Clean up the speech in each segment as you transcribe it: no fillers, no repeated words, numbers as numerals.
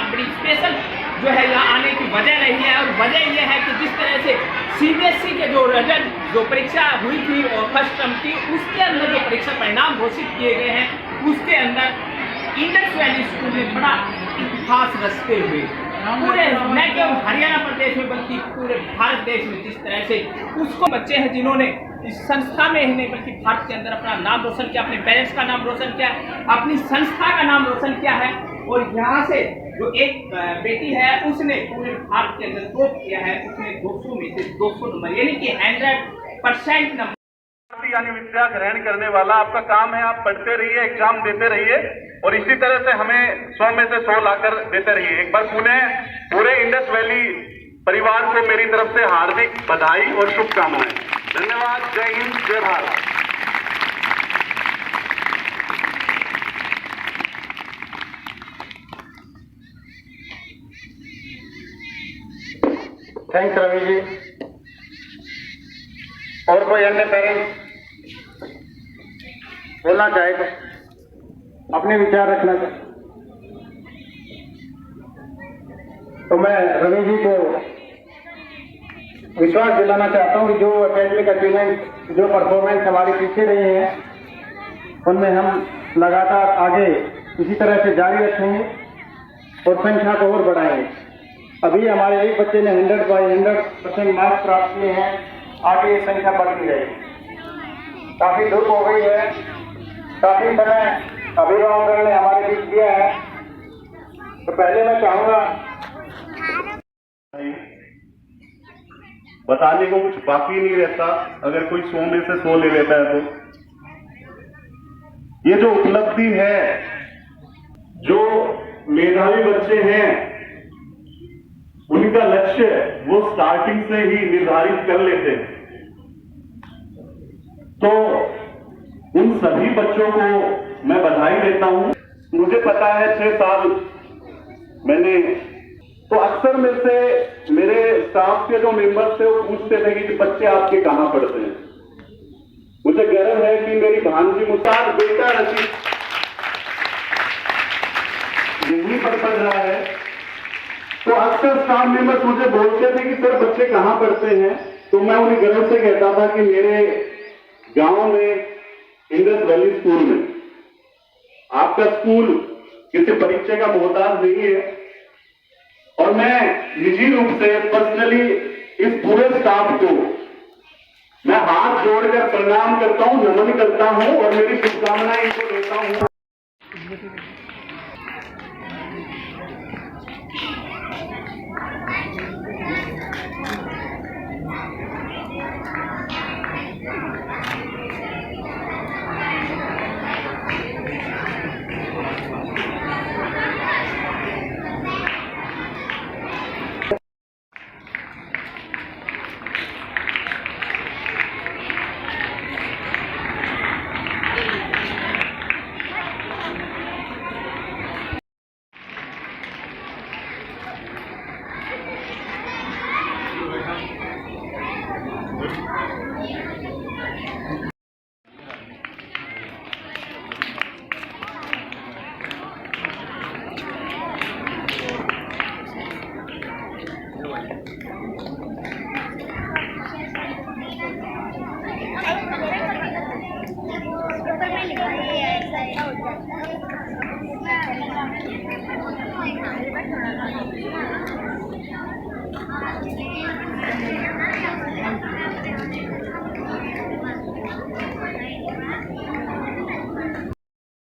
बहुत बड़ी स्पेशल जो है यहाँ आने की वजह रही है। और वजह यह है कि जिस तरह से सीबीएसई के जो रिजल्ट जो परीक्षा हुई थी और फर्स्ट टर्म की, उसके अंदर जो परीक्षा परिणाम घोषित किए गए हैं, उसके अंदर इंडस वैली स्कूल ने बड़ा इतिहास रचते हुए पूरे न केवल हरियाणा प्रदेश में बल्कि पूरे भारत देश में जिस तरह से उसको बच्चे हैं जिन्होंने इस संस्था में ही नहीं बल्कि भारत के अंदर अपना नाम रोशन किया, अपने पेरेंट्स का नाम रोशन किया, अपनी संस्था का नाम रोशन किया है। और यहाँ से जो एक बेटी है उसने पूरे भारत के अंदर टॉप किया है, उसने 200 में से 200 नंबर यानी कि 100% नंबर यानी विद्या ग्रहण करने वाला आपका काम है। आप पढ़ते रहिए, एग्जाम देते रहिए और इसी तरह से हमें 100 में से 100 लाकर देते रहिए। एक बार पूरे इंडस वैली परिवार को मेरी तरफ से हार्दिक बधाई और शुभकामनाएं। धन्यवाद। जय हिंद, जय भारत। थैंक्स रवि जी। और कोई अन्य पेरेंट्स बोलना चाहे तो अपने विचार रखना चाहे तो मैं रवि जी को विश्वास दिलाना चाहता हूं कि जो एकेडमिक अचीवमेंट, जो परफॉर्मेंस हमारी पीछे रही है, उनमें हम लगातार आगे इसी तरह से जारी रखेंगे और संख्या को और बढ़ाएंगे। अभी हमारे एक बच्चे ने 100% मार्क्स प्राप्त किए हैं, आगे ये संख्या बढ़ती रहेगी। काफी धूप हो गई है, काफी समय अभिभावकों ने हमारे बीच दिया है, तो पहले मैं चाहूंगा बताने को कुछ बाकी नहीं रहता। अगर कोई 100 में से 100 ले लेता है तो ये जो उपलब्धि है, जो मेधावी बच्चे हैं उनका लक्ष्य वो स्टार्टिंग से ही निर्धारित कर लेते हैं। तो उन सभी बच्चों को मैं बधाई देता हूं। मुझे पता है 6 साल मैंने तो अक्सर में से मेरे स्टाफ के जो मेंबर्स थे वो पूछते थे कि बच्चे आपके कहां पढ़ते हैं। मुझे गर्व है कि मेरी भांजी मुस्ताद बेटा रचित यही पढ़ रहा है। तो अक्सर स्टाफ मेंबर्स मुझे बोलते थे कि सर बच्चे कहां पढ़ते हैं, तो मैं उन्हें गर्व से कहता था कि मेरे गांव में इंडस वैली स्कूल में। आपका स्कूल किसी परिचय का मोहताज नहीं है और मैं निजी रूप से पर्सनली इस पूरे स्टाफ को मैं हाथ जोड़कर प्रणाम करता हूं, नमन करता हूं और मेरी शुभकामनाएं इनको देता हूं।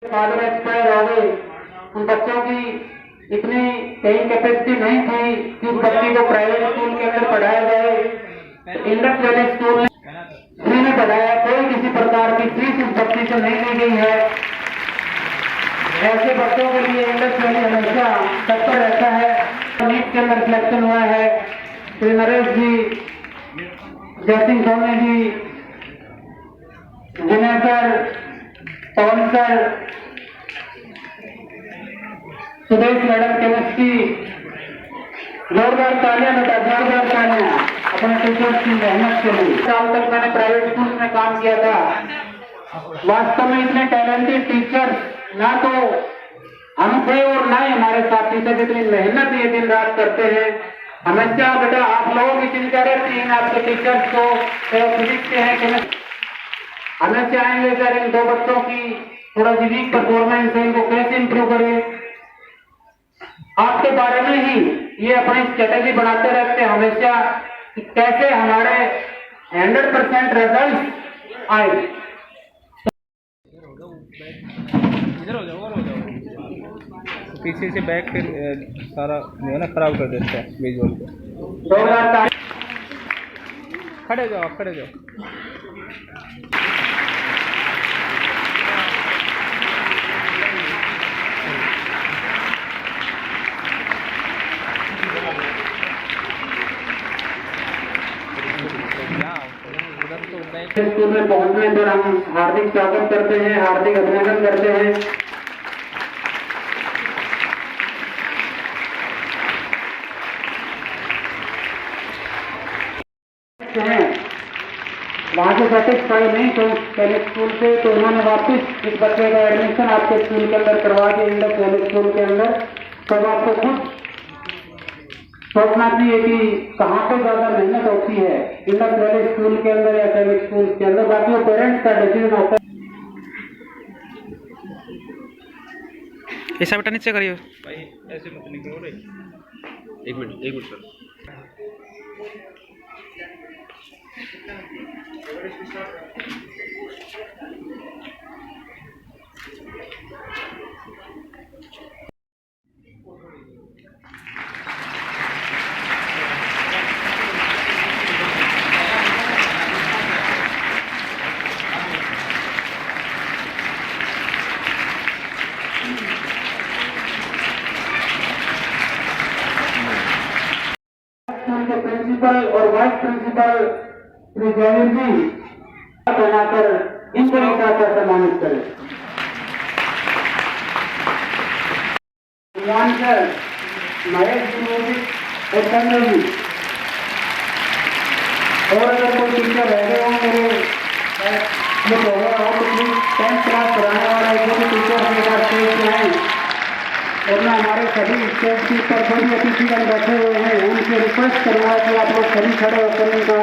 बाद में एक्सपायर हो गई। उन बच्चों की इतनी पेइंग कैपेसिटी नहीं थी कि उस बच्चे को प्राइवेट स्कूल के अंदर पढ़ाया जाए। इंडस वैली स्कूल ने फ्री में पढ़ाया, कोई किसी प्रकार की फीस उस बच्चे से नहीं ली गई है। ऐसे बच्चों के लिए इंडस वैली हमेशा तत्पर रहता है। नीट के अंदर सिलेक्शन हुआ है। श्री नरेश जी, जयसिंह सोनी जी, विनय सर, पवन सर, सुदेश मैडम केमिस्ट्री, जोरदार तालियां बेटा, जोरदार तालियां अपने टीचर्स की मेहनत के लिए। साल तक मैंने प्राइवेट स्कूल में काम किया था। वास्तव में इतने टैलेंटेड टीचर्स ना तो हम थे और ना ही हमारे साथी सब इतनी मेहनत ये दिन रात करते हैं। हमेशा बेटा आप लोगों की चिंता रहती है आपके टीचर्स को, फिजिक्स के हैं केमिस्ट्री, हमेशा आएंगे सर इन दो बच्चों की थोड़ा सी वीक परफॉर्मेंस है, इनको कैसे इंप्रूव करें। आपके बारे में ही ये अपनी स्ट्रेटेजी बनाते रहते हैं हमेशा कि कैसे हमारे 100% रिजल्ट आए। इधर हो जाओ और हो जाओ, पीछे से बैक फिर सारा जो है ना खराब कर देता है विजुअल को। 2000 खड़े जाओ, आप खड़े जाओ। स्कूल में पहुंचने पर हम हार्दिक स्वागत करते हैं, हार्दिक अभिनंदन करते हैं। वहाँ से सेटिस्फाई नहीं तो पहले स्कूल से, तो उन्होंने वापस इस बच्चे का एडमिशन आपके स्कूल के अंदर करवा के इंडस वैली स्कूल के अंदर। तब आपको खुद सोचना चाहिए कि कहाँ पे ज्यादा मेहनत होती है, इंडस वैली स्कूल के अंदर या सैनिक स्कूल के अंदर। बाकी वो पेरेंट्स का डिसीजन होता है। ऐसा बेटा नीचे करिए भाई, ऐसे मत निकलो रे। एक मिनट सर। स्कूल के प्रिंसिपल और वाइस प्रिंसिपल श्री जयवीर जी बनाकर इनको निकालकर सम्मानित करें। महेश जी और संजय जी, और अगर कोई टीचर रह गए हो मेरे ये प्रोग्राम हो तो प्लीज 10th क्लास कराने वाला जो भी टीचर एक बार स्टेज पे आए, और मैं हमारे सभी स्टेज के ऊपर जो भी अतिथिगण बैठे हुए हैं उनसे रिक्वेस्ट करूंगा कि आप लोग सभी खड़े होकर उनको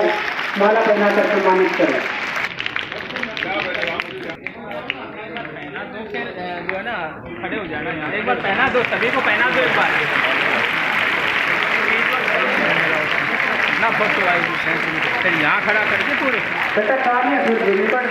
माला पहनाकर सम्मानित करें। पहना दो फिर जो है ना खड़े हो जाना यहाँ, एक बार पहना दो, सभी को पहना दो एक बार ना। बस फिर यहाँ खड़ा करके पूरे बेटा काम है फिर दिल्ली पर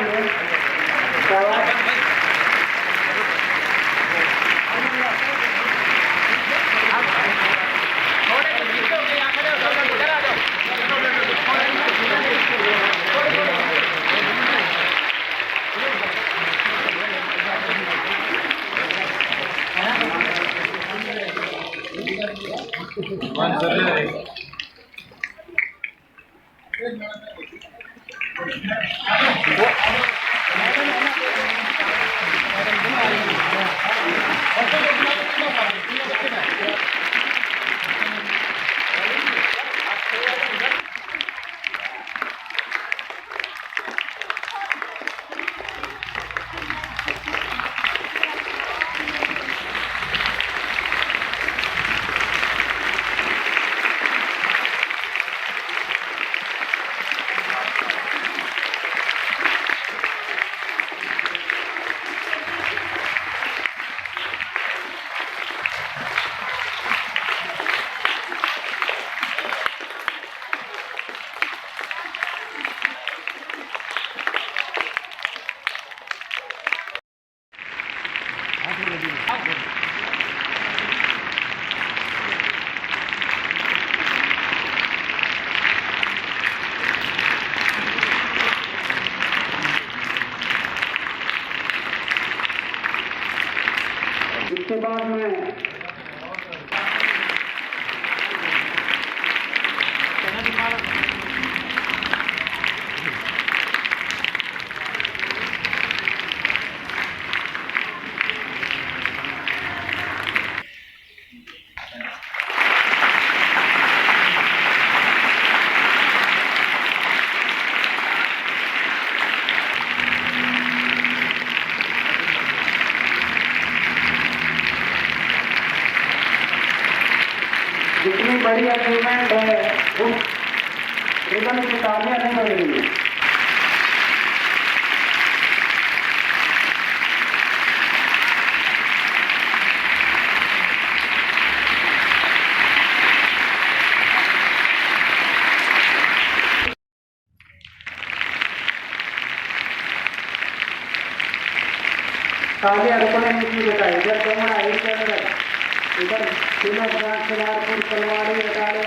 इतनी बड़ी अचीवमेंट है, उस रिबन की तालियां नहीं बज रही है। तालियां रुकने नहीं बताई, इधर कोमड़ा, इधर तीनों ब्रांच खिलारपुर, कलवाड़ी, रटाड़ी,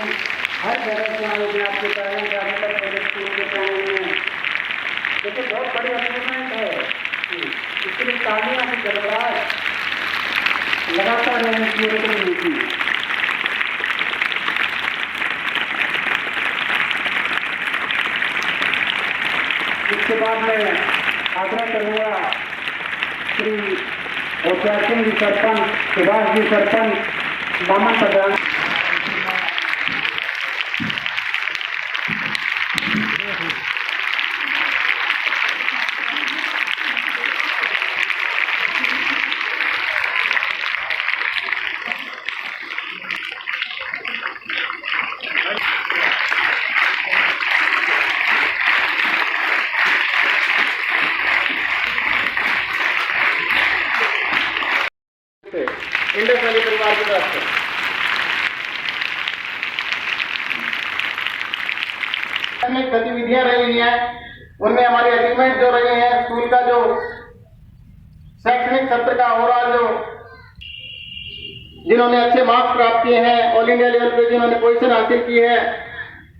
हर जगह से आए थे आपके कारण से अभी तक मेरे स्कूल के प्रांगण में। देखिए बहुत बड़ी अचीवमेंट है, इसके लिए तालियां की गड़बड़ाहट लगातार रहने की रुकनी नहीं थी। इसके बाद मैं आग्रह करूँगा श्री होशियार सिंह जी सरपंच, सुभाष जी सरपंच, मामन प्रधान, इंडस वैली परिवार की तरफ से गतिविधियां रही हैं, उनमें हमारी अचीवमेंट जो रही है, स्कूल का जो शैक्षणिक सत्र का ओवरऑल जो जिन्होंने अच्छे मार्क्स प्राप्त किए हैं, ऑल इंडिया लेवल पे जिन्होंने पोजीशन हासिल की है,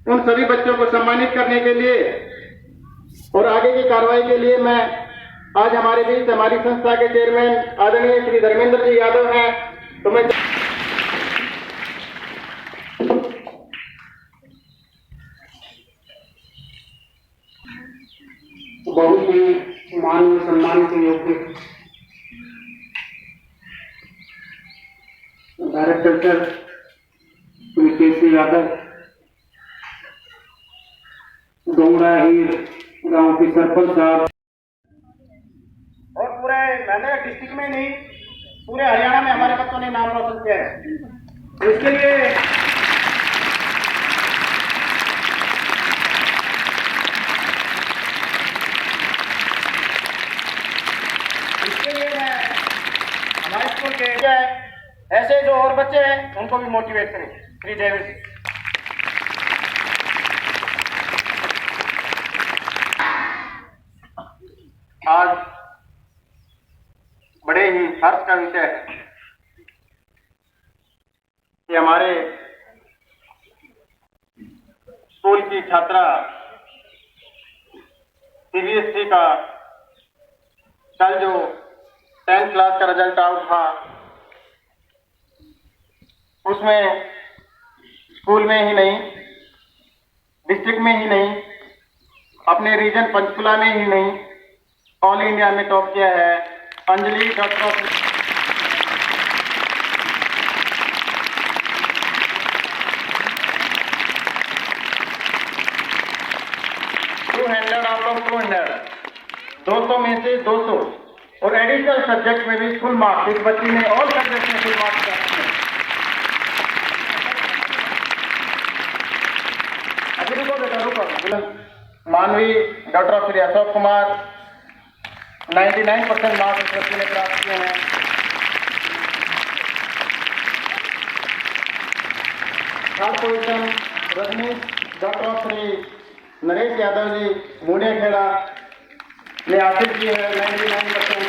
उन सभी बच्चों को सम्मानित करने के लिए और आगे की कार्रवाई के लिए मैं आज हमारे बीच हमारी संस्था के चेयरमैन आदरणीय श्री धर्मेंद्र जी यादव हैं, तो मैं बहुत ही मान सम्मान के योग्य डायरेक्टर श्री केसी यादव, डोंगरा हीर गांव के सरपंच साहब और पूरे मैंने डिस्ट्रिक्ट में नहीं पूरे हरियाणा में हमारे बच्चों ने नाम रोशन किया है। तो इसके लिए मैं हमारे स्कूल के ऐसे जो और बच्चे हैं उनको भी मोटिवेट करें। श्री जयवीर जी, आज बड़े ही हर्ष का विषय है कि हमारे स्कूल की छात्रा सीबीएसई का कल जो 10th क्लास का रिजल्ट आउट था, उसमें स्कूल में ही नहीं, डिस्ट्रिक्ट में ही नहीं, अपने रीजन पंचकुला में ही नहीं, ऑल इंडिया में टॉप किया है। अंजलि डॉक्टर आउट ऑफ 200, 200 में से 200 और एडिशनल सब्जेक्ट में भी फुल मार्क्स। इस बच्ची ने ऑल सब्जेक्ट में फुल मार्क्स प्राप्त किए। अभी रुको मानवी डॉक्टर श्री अशोक कुमार 99% मार्क्स इस बच्ची ने प्राप्त किए हैं। Third position Rajneesh doctor Shri Naresh Yadav ji Munde Kheda ने हासिल किए हैं, 99%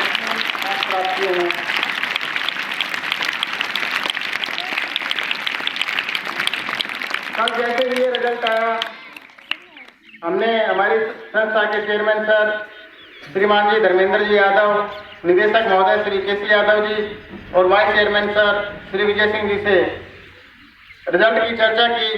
मार्क्स प्राप्त किए हैं। कल जैसे ही ये रिजल्ट आया, हमने हमारी संस्था के चेयरमैन सर श्रीमान जी धर्मेंद्र जी यादव, निदेशक महोदय श्री केसी यादव जी और vice chairman sir Shri Vijay Singh ji से रिजल्ट की चर्चा की